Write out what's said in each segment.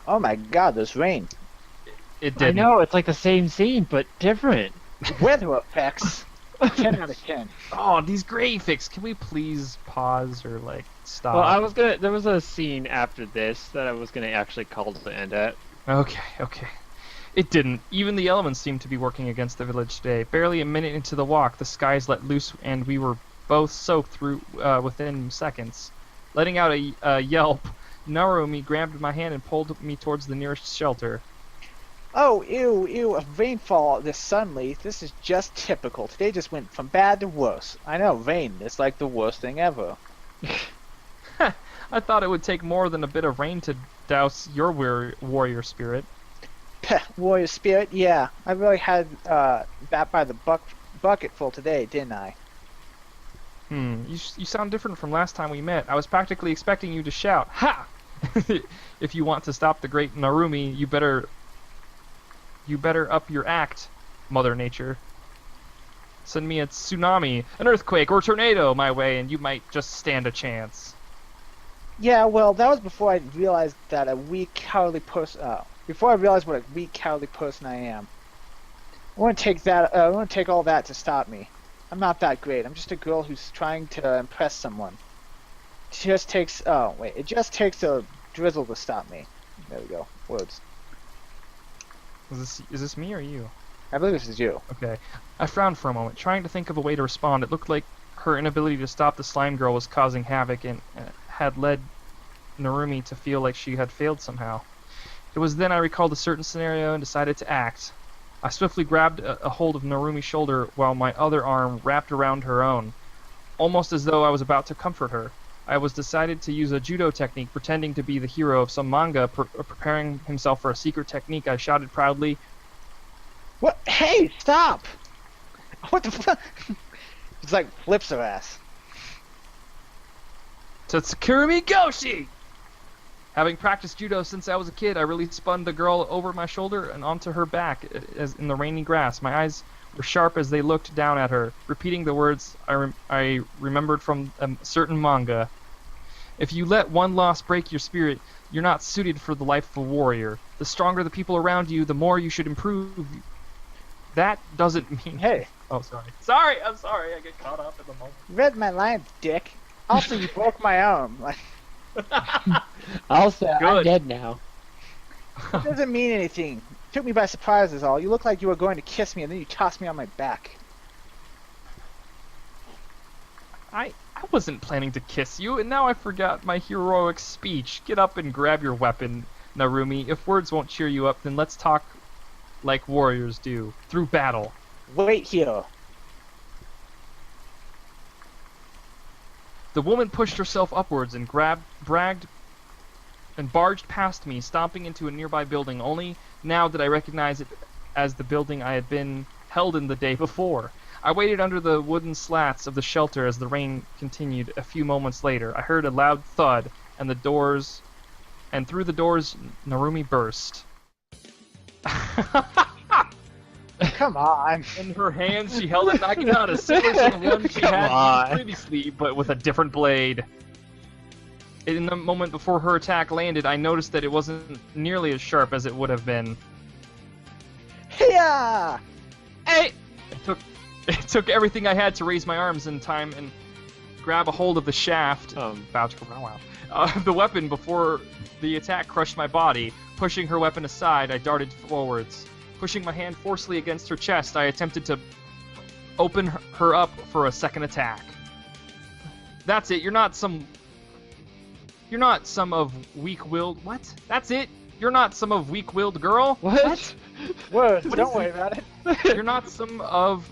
Oh my god, there's rain. It didn't. I know, it's like the same scene, but different. Weather effects. 10 out of 10. Oh, these graphics. Can we please pause or, like, stop? Well, there was a scene after this that I was gonna actually call to end at. Okay. It didn't. Even the elements seemed to be working against the village today. Barely a minute into the walk, the skies let loose and we were both soaked through within seconds. Letting out a yelp, Narumi grabbed my hand and pulled me towards the nearest shelter. Oh, ew, a rainfall this suddenly. This is just typical. Today just went from bad to worse. I know, rain is like the worst thing ever. I thought it would take more than a bit of rain to douse your warrior spirit. Warrior spirit, yeah. I really had that by the bucket full today, didn't I? You sound different from last time we met. I was practically expecting you to shout, "Ha!" If you want to stop the great Narumi, you better up your act, Mother Nature. Send me a tsunami, an earthquake, or tornado my way, and you might just stand a chance. Yeah, well, that was before I realized that a weak, cowardly person. Before I realized what a weak, cowardly person I am. I want to take all that to stop me. I'm not that great. I'm just a girl who's trying to impress someone. It just takes a drizzle to stop me. There we go. Words. Is this me or you? I believe this is you. Okay. I frowned for a moment, trying to think of a way to respond. It looked like her inability to stop the slime girl was causing havoc and had led Narumi to feel like she had failed somehow. It was then I recalled a certain scenario and decided to act. I swiftly grabbed a hold of Narumi's shoulder while my other arm wrapped around her own, almost as though I was about to comfort her. I was decided to use a judo technique, pretending to be the hero of some manga, preparing himself for a secret technique. I shouted proudly, What? Hey, stop! What the fuck? It's like flips her ass. "Sakura Goshi!" Having practiced judo since I was a kid, I really spun the girl over my shoulder and onto her back as in the rainy grass. My eyes were sharp as they looked down at her, repeating the words I remembered from a certain manga. If you let one loss break your spirit, you're not suited for the life of a warrior. The stronger the people around you, the more you should improve. That doesn't mean... Hey. Oh, sorry. I'm sorry. I get caught up in the moment. You read my lines, dick. Also, you broke my arm. Also, Good. I'm dead now. It doesn't mean anything. Took me by surprise is all. You looked like you were going to kiss me and then you tossed me on my back. I wasn't planning to kiss you, and now I forgot my heroic speech. Get up and grab your weapon, Narumi. If words won't cheer you up, then let's talk like warriors do, through battle. Wait here. The woman pushed herself upwards and barged past me, stomping into a nearby building. Only now did I recognize it as the building I had been held in the day before. I waited under the wooden slats of the shelter as the rain continued. A few moments later, I heard a loud thud, and through the doors, Narumi burst. Come on. In her hands, she held a naginata similar to the one she had used previously, but with a different blade. In the moment before her attack landed, I noticed that it wasn't nearly as sharp as it would have been. Yeah. Hey! It took everything I had to raise my arms in time and grab a hold of the shaft. The weapon before the attack crushed my body. Pushing her weapon aside, I darted forwards. Pushing my hand forcefully against her chest, I attempted to open her up for a second attack. That's it. You're not some of weak-willed... What? That's it? You're not some of weak-willed girl? What? Words, don't worry about it. You're not some of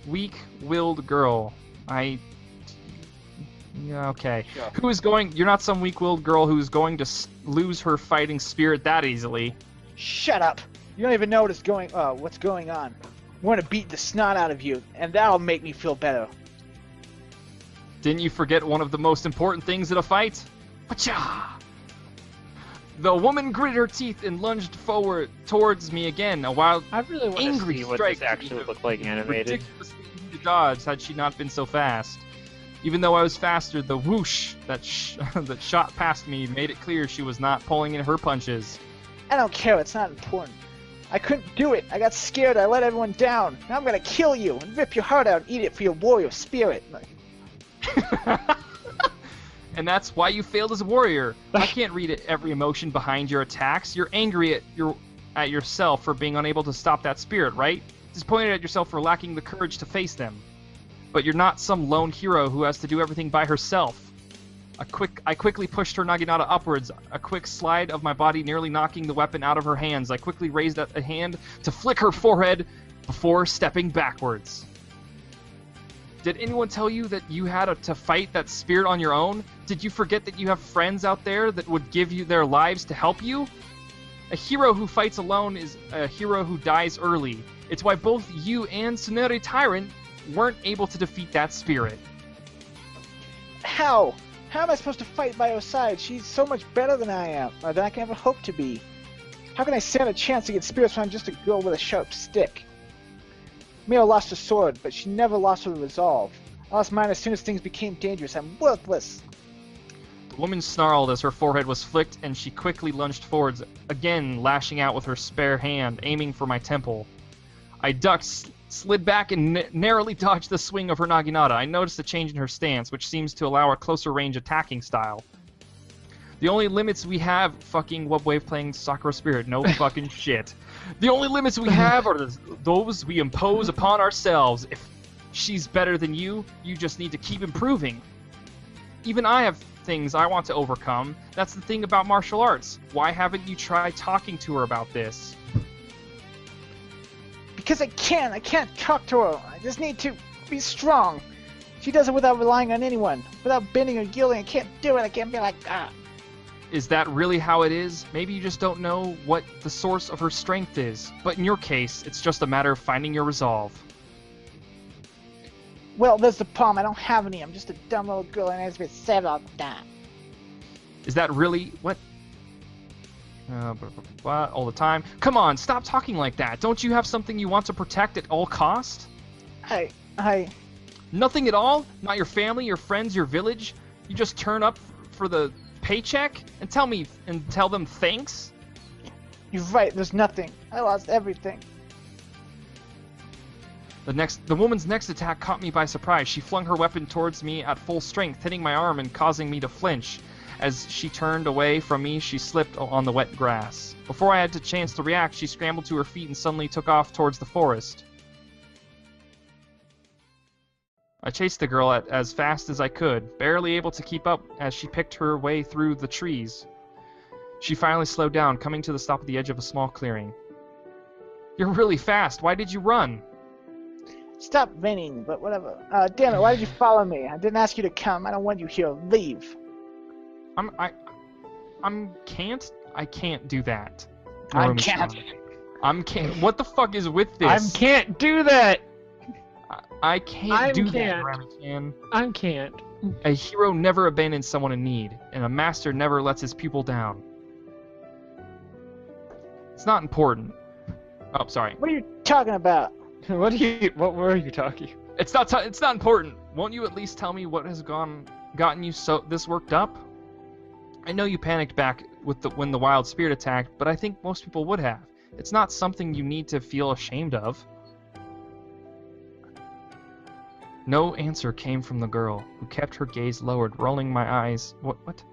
weak-willed girl. Yeah, okay. Sure. You're not some weak-willed girl who's going to lose her fighting spirit that easily. Shut up. You don't even know what's going on. I want to beat the snot out of you, and that'll make me feel better. Didn't you forget one of the most important things in a fight? Pacha! The woman gritted her teeth and lunged forward towards me again. A wild, I really want to angry see what strike this actually looked like animated. ridiculously to dodge had she not been so fast. Even though I was faster, the whoosh that that shot past me made it clear she was not pulling in her punches. I don't care, it's not important. I couldn't do it. I got scared, I let everyone down. Now I'm gonna kill you and rip your heart out and eat it for your warrior spirit. And that's why you failed as a warrior. I can't read every emotion behind your attacks. You're angry at yourself for being unable to stop that spirit, right? Disappointed at yourself for lacking the courage to face them. But you're not some lone hero who has to do everything by herself. I quickly pushed her naginata upwards, a quick slide of my body nearly knocking the weapon out of her hands. I quickly raised a hand to flick her forehead before stepping backwards. Did anyone tell you that you had to fight that spirit on your own? Did you forget that you have friends out there that would give you their lives to help you? A hero who fights alone is a hero who dies early. It's why both you and Tsunade Tyrant weren't able to defeat that spirit. How? How am I supposed to fight by her side? She's so much better than I am, or than I can ever hope to be. How can I stand a chance against spirits when I'm just a girl with a sharp stick? Mio lost her sword, but she never lost her resolve. I lost mine as soon as things became dangerous. I'm worthless. The woman snarled as her forehead was flicked, and she quickly lunged forwards, again lashing out with her spare hand, aiming for my temple. I ducked, slid back, and narrowly dodged the swing of her naginata. I noticed a change in her stance, which seems to allow a closer range attacking style. The only limits we have, fucking Wub Wave playing Sakura Spirit, no fucking shit. The only limits we have are those we impose upon ourselves. If she's better than you, you just need to keep improving. Even I have things I want to overcome. That's the thing about martial arts. Why haven't you tried talking to her about this? Because I can't talk to her. I just need to be strong. She does it without relying on anyone. Without bending or yielding, I can't do it. I can't be like, ah. Is that really how it is? Maybe you just don't know what the source of her strength is. But in your case, it's just a matter of finding your resolve. Well, there's the problem. I don't have any. I'm just a dumb little girl and I have to be sad all the time. Is that really what? All the time? Come on, stop talking like that. Don't you have something you want to protect at all cost? Nothing at all? Not your family, your friends, your village? You just turn up for the paycheck and tell them thanks? You're right, there's nothing. I lost everything. The woman's next attack caught me by surprise. She flung her weapon towards me at full strength, hitting my arm and causing me to flinch. As she turned away from me, she slipped on the wet grass. Before I had a chance to react, she scrambled to her feet and suddenly took off towards the forest. I chased the girl as fast as I could, barely able to keep up as she picked her way through the trees. She finally slowed down, coming to the stop at the edge of a small clearing. You're really fast. Why did you run? Stop venting, but whatever. Damn it, why did you follow me? I didn't ask you to come. I don't want you here. Leave. I can't do that. I can't. What the fuck is with this? I can't do that! I can't do that, Rami-chan. I can't. A hero never abandons someone in need, and a master never lets his pupil down. It's not important. Oh, sorry. What are you talking about? What were you talking? It's not important. Won't you at least tell me what has gotten you this worked up? I know you panicked back when the wild spirit attacked, but I think most people would have. It's not something you need to feel ashamed of. No answer came from the girl, who kept her gaze lowered, rolling my eyes. What?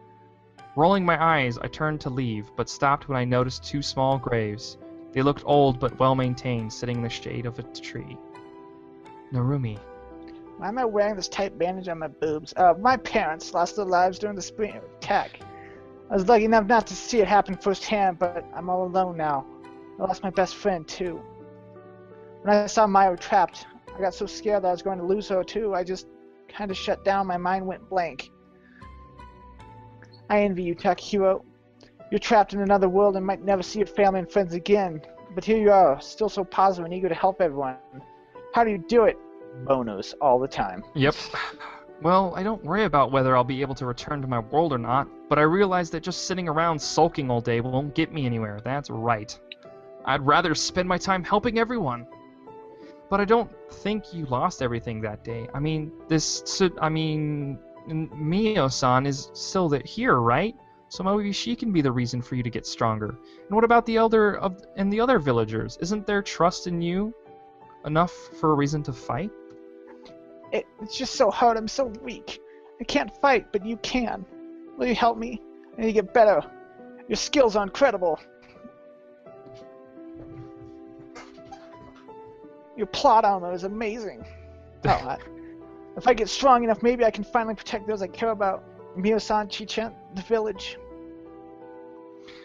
Rolling my eyes, I turned to leave, but stopped when I noticed two small graves. They looked old but well-maintained, sitting in the shade of a tree. Narumi. Why am I wearing this tight bandage on my boobs? My parents lost their lives during the spring attack. I was lucky enough not to see it happen firsthand, but I'm all alone now. I lost my best friend, too. When I saw Maya trapped, I got so scared that I was going to lose her, too. I just kind of shut down. My mind went blank. I envy you, Takahiro. You're trapped in another world and might never see your family and friends again. But here you are, still so positive and eager to help everyone. How do you do it? Bonus all the time. Yep. Well, I don't worry about whether I'll be able to return to my world or not, but I realize that just sitting around sulking all day won't get me anywhere. That's right. I'd rather spend my time helping everyone. But I don't think you lost everything that day. I mean, Mio-san is still here, right? So maybe she can be the reason for you to get stronger. And what about the other villagers? Isn't their trust in you enough for a reason to fight? It's just so hard. I'm so weak. I can't fight, but you can. Will you help me? I need to get better. Your skills are incredible. Your plot armor is amazing. If I get strong enough, maybe I can finally protect those I care about. Mio-san, Chi-chan, the village.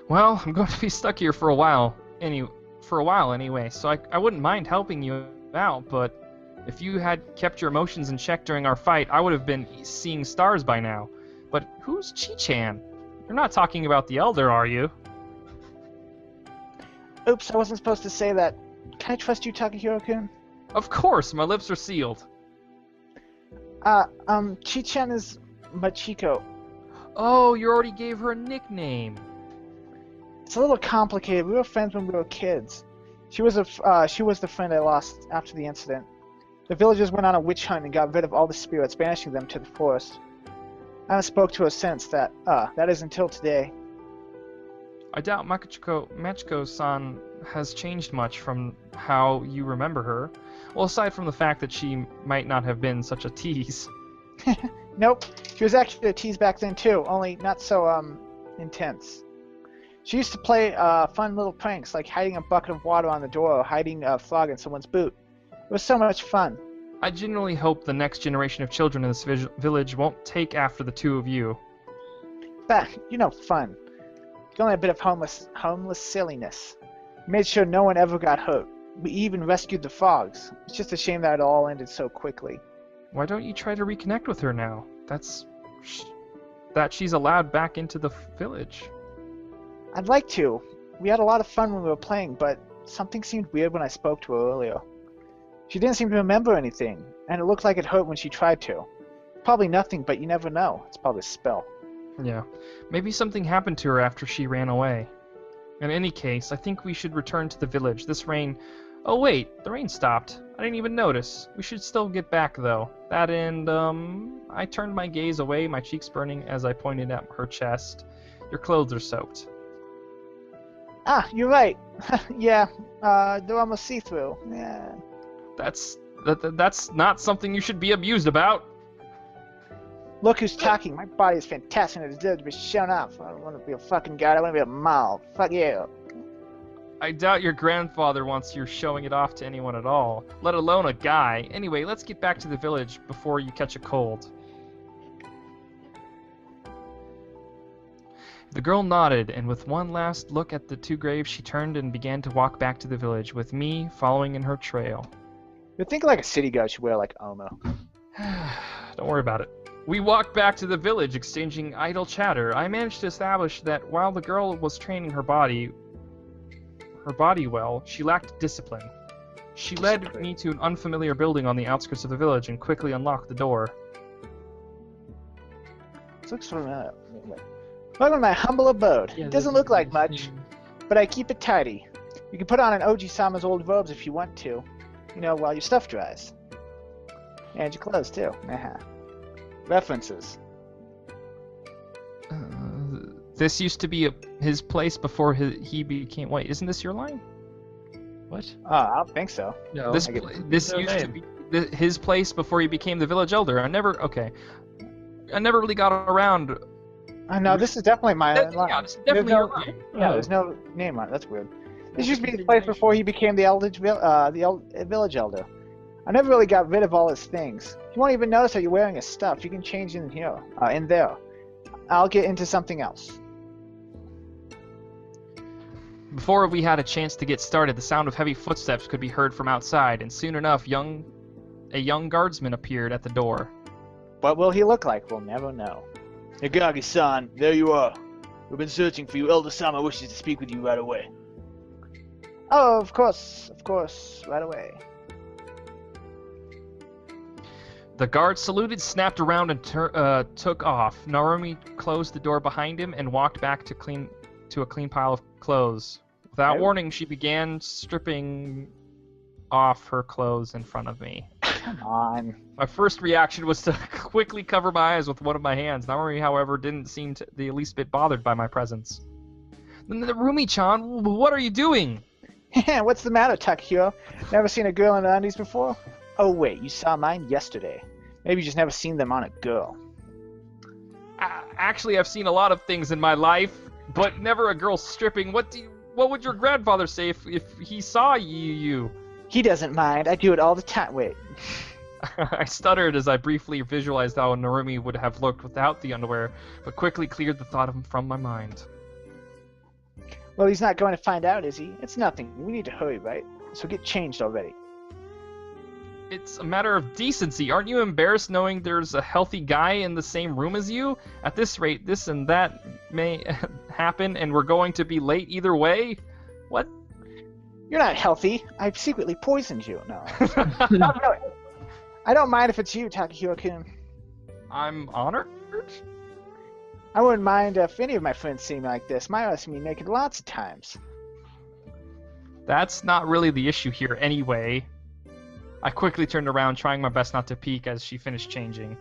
Well, I'm going to be stuck here for a while anyway, so I wouldn't mind helping you out, but if you had kept your emotions in check during our fight, I would have been seeing stars by now. But who's Chi-chan? You're not talking about the Elder, are you? Oops, I wasn't supposed to say that. Can I trust you, Takahiro-kun? Of course, my lips are sealed. Chi-chan is Machiko. Oh, you already gave her a nickname. It's a little complicated. We were friends when we were kids. She was the friend I lost after the incident. The villagers went on a witch hunt and got rid of all the spirits, banishing them to the forest. I haven't spoke to her since. That is until today. I doubt Machiko-san has changed much from how you remember her. Well, aside from the fact that she might not have been such a tease. Nope. She was actually a tease back then too, only not so intense. She used to play fun little pranks, like hiding a bucket of water on the door or hiding a frog in someone's boot. It was so much fun. I genuinely hope the next generation of children in this village won't take after the two of you. Bah, fun. It's only a bit of harmless silliness. We made sure no one ever got hurt. We even rescued the frogs. It's just a shame that it all ended so quickly. Why don't you try to reconnect with her now? That she's allowed back into the village. I'd like to. We had a lot of fun when we were playing, but something seemed weird when I spoke to her earlier. She didn't seem to remember anything, and it looked like it hurt when she tried to. Probably nothing, but you never know. It's probably a spell. Yeah. Maybe something happened to her after she ran away. In any case, I think we should return to the village. This rain... Oh wait, the rain stopped. I didn't even notice. We should still get back, though. That and, I turned my gaze away, my cheeks burning as I pointed at her chest. Your clothes are soaked. Ah, you're right. Yeah, they're almost see-through. Yeah. That's not something you should be abused about. Look who's talking. My body is fantastic and it deserves to be shown off. I don't want to be a fucking guard. I want to be a mall. Fuck you. I doubt your grandfather wants you showing it off to anyone at all, let alone a guy. Anyway, let's get back to the village before you catch a cold. The girl nodded, and with one last look at the two graves, she turned and began to walk back to the village, with me following in her trail. You'd think like a city girl should wear like armor. Don't worry about it. We walked back to the village, exchanging idle chatter. I managed to establish that while the girl was training her body well, she lacked discipline. She led me to an unfamiliar building on the outskirts of the village and quickly unlocked the door. This looks familiar. Welcome to my humble abode. Yeah, It doesn't look like much, but I keep it tidy. You can put on an Oji-sama's old robes if you want to. While your stuff dries. And your clothes, too. References. This used to be his place before he became... Wait, isn't this your line? What? I don't think so. No. This no used to name. be his place before he became the village elder. I never really got around... No, this is definitely my line. Yeah, this is definitely your line. Yeah, there's no name on it. That's weird. This used to be his place before he became the village elder. I never really got rid of all his things. You won't even notice that you're wearing his stuff. You can change in here, in there. I'll get into something else. Before we had a chance to get started, the sound of heavy footsteps could be heard from outside, and soon enough, a young guardsman appeared at the door. What will he look like? We'll never know. Nagagi-san, there you are. We've been searching for you. Elder Sama wishes to speak with you right away. Oh, of course, right away. The guard saluted, snapped around, and took off. Narumi closed the door behind him and walked back to a clean pile of clothes. Without warning, she began stripping off her clothes in front of me. Come on. My first reaction was to quickly cover my eyes with one of my hands. Narumi, however, didn't seem the least bit bothered by my presence. Narumi-chan, what are you doing? What's the matter, Takahiro? Never seen a girl in undies before? Oh wait, you saw mine yesterday. Maybe you just never seen them on a girl. Actually, I've seen a lot of things in my life, but never a girl stripping. What would your grandfather say if he saw you? He doesn't mind. I do it all the time. Wait. I stuttered as I briefly visualized how Narumi would have looked without the underwear, but quickly cleared the thought of him from my mind. Well, he's not going to find out, is he? It's nothing. We need to hurry, right? So get changed already. It's a matter of decency. Aren't you embarrassed knowing there's a healthy guy in the same room as you? At this rate, this and that may happen, and we're going to be late either way? What? You're not healthy. I've secretly poisoned you. No. No. I don't mind if it's you, Takahiro-kun. I'm honored? I wouldn't mind if any of my friends see me like this. My see me naked lots of times. That's not really the issue here anyway. I quickly turned around, trying my best not to peek as she finished changing.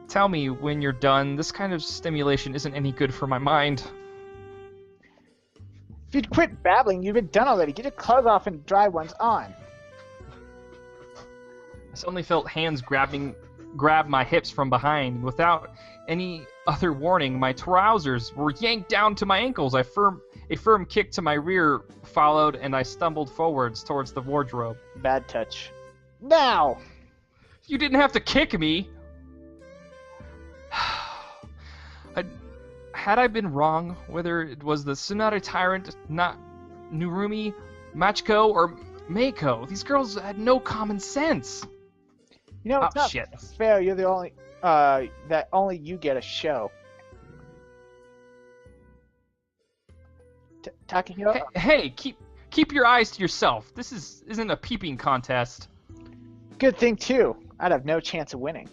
Tell me when you're done. This kind of stimulation isn't any good for my mind. If you'd quit babbling, you'd been done already. Get your clothes off and dry ones on. I suddenly felt hands grab my hips from behind. Without any other warning, my trousers were yanked down to my ankles. A firm kick to my rear followed, and I stumbled forwards towards the wardrobe. Bad touch. Now! You didn't have to kick me! Had I been wrong, whether it was the Tsunade Tyrant, not Narumi, Machiko, or Meiko, these girls had no common sense. You know, it's not shit. fair. You're the only, that only you get a show. Takahiro? Hey, keep your eyes to yourself. This isn't a peeping contest. Good thing, too. I'd have no chance of winning.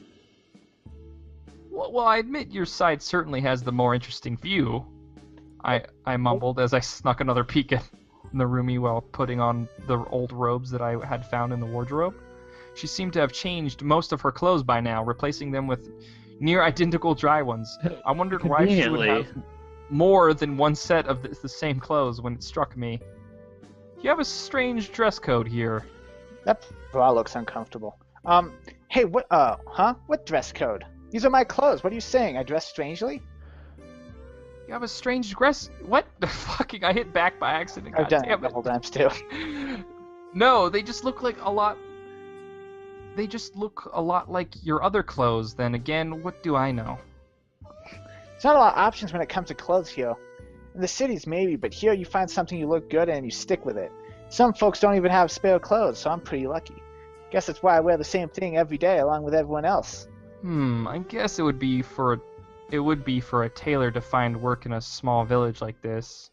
Well, I admit your side certainly has the more interesting view. I mumbled as I snuck another peek at Narumi while putting on the old robes that I had found in the wardrobe. She seemed to have changed most of her clothes by now, replacing them with near identical dry ones. I wondered why she would have more than one set of the same clothes when it struck me. You have a strange dress code here. That bra looks uncomfortable. Hey, what, What dress code? These are my clothes. What are you saying? I dress strangely? You have a strange dress... What? Fucking, I hit back by accident. I've done it a couple times, too. No, they just look like a lot... They just look a lot like your other clothes. Then again, what do I know? There's not a lot of options when it comes to clothes here. In the cities, maybe, but here you find something you look good in and you stick with it. Some folks don't even have spare clothes, so I'm pretty lucky. Guess that's why I wear the same thing every day along with everyone else. I guess it would be for a tailor to find work in a small village like this.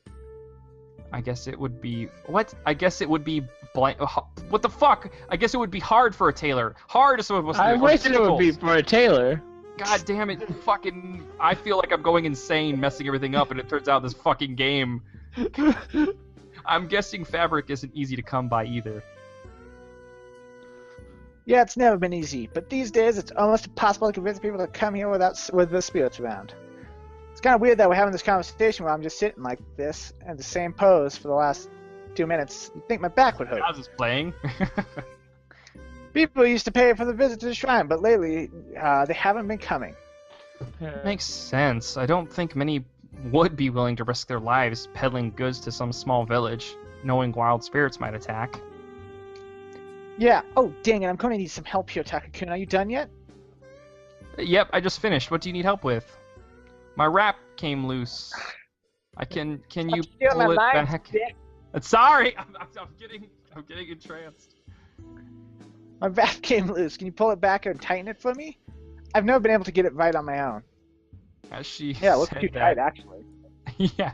I guess it would be... What? I guess it would be... What the fuck? I guess it would be hard for a tailor. Hard is supposed to be... I wish it would be for a tailor. God damn it. Fucking... I feel like I'm going insane messing everything up, and it turns out this fucking game... I'm guessing fabric isn't easy to come by either. Yeah, it's never been easy, but these days it's almost impossible to convince people to come here with the spirits around. It's kind of weird that we're having this conversation where I'm just sitting like this in the same pose for the last 2 minutes. You'd think my back would hurt. I was just playing. People used to pay for the visit to the shrine, but lately they haven't been coming. Makes sense. I don't think many would be willing to risk their lives peddling goods to some small village, knowing wild spirits might attack. Yeah. Oh, dang it. I'm going to need some help here, Takakun. Are you done yet? Yep, I just finished. What do you need help with? My wrap came loose. Can you pull it back? Sorry, I'm getting entranced. My wrap came loose. Can you pull it back and tighten it for me? I've never been able to get it right on my own. As she it looks too tight, actually. Yeah.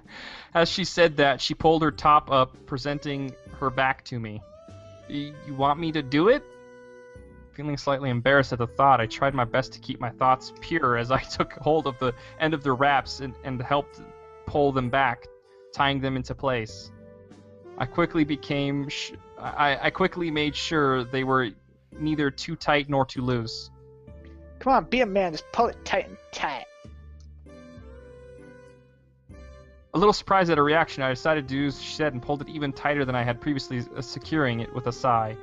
As she said that, she pulled her top up, presenting her back to me. You want me to do it? Feeling slightly embarrassed at the thought, I tried my best to keep my thoughts pure as I took hold of the end of the wraps and helped pull them back, tying them into place. I quickly became I quickly made sure they were neither too tight nor too loose. Come on, be a man. Just pull it tight and tight. A little surprised at her reaction, I decided to do as she said and pulled it even tighter than I had previously, securing it with a sigh.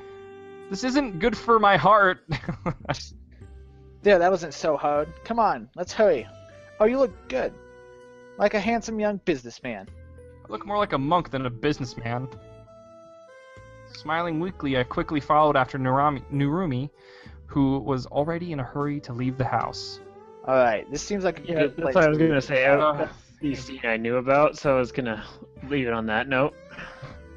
This isn't good for my heart. There, that wasn't so hard. Come on, let's hurry. Oh, you look good. Like a handsome young businessman. I look more like a monk than a businessman. Smiling weakly, I quickly followed after Narumi, who was already in a hurry to leave the house. Alright, this seems like a Yeah, good that's place what I was to gonna say. That's the scene I knew about, so I was gonna leave it on that note.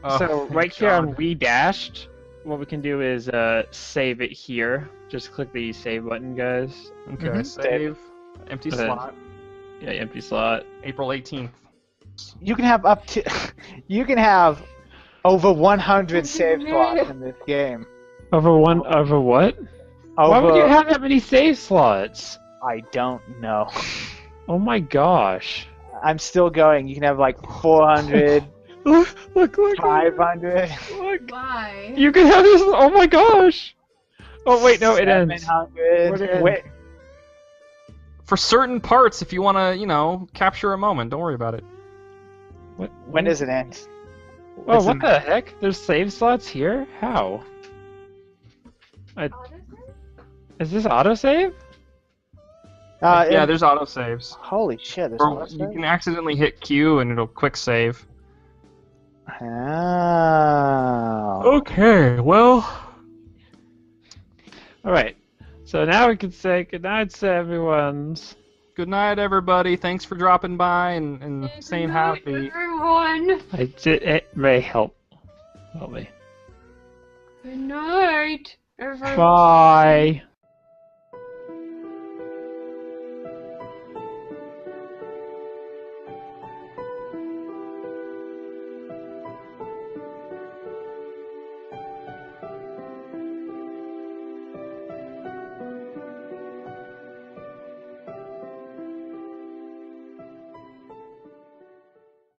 Oh, So thank right here God. on We Dashed, what we can do is save it here. Just click the save button, guys. Okay, Mhm. save. Empty Okay. slot. Yeah, empty slot. April 18th. You can have up to you can have over 100 save slots in this game. Over what? Why would you have that many save slots? I don't know. Oh my gosh. I'm still going. You can have like 400, Look. 500, Look. Why? You can have this. Oh my gosh. Oh wait, no, it ends. 700. What ends? Wait, For certain parts, if you want to, capture a moment, don't worry about it. when does it end? Oh, It's what in- the heck? There's save slots here? How? Is this autosave? Yeah, there's autosaves. Holy shit, there's Or you can accidentally hit Q and it'll quick save. Oh. Okay, well. Alright. So now we can say goodnight to everyone's. Good night, everybody. Thanks for dropping by and saying happy. Everyone. I did it. Ray, help me. Good night, everyone. Bye.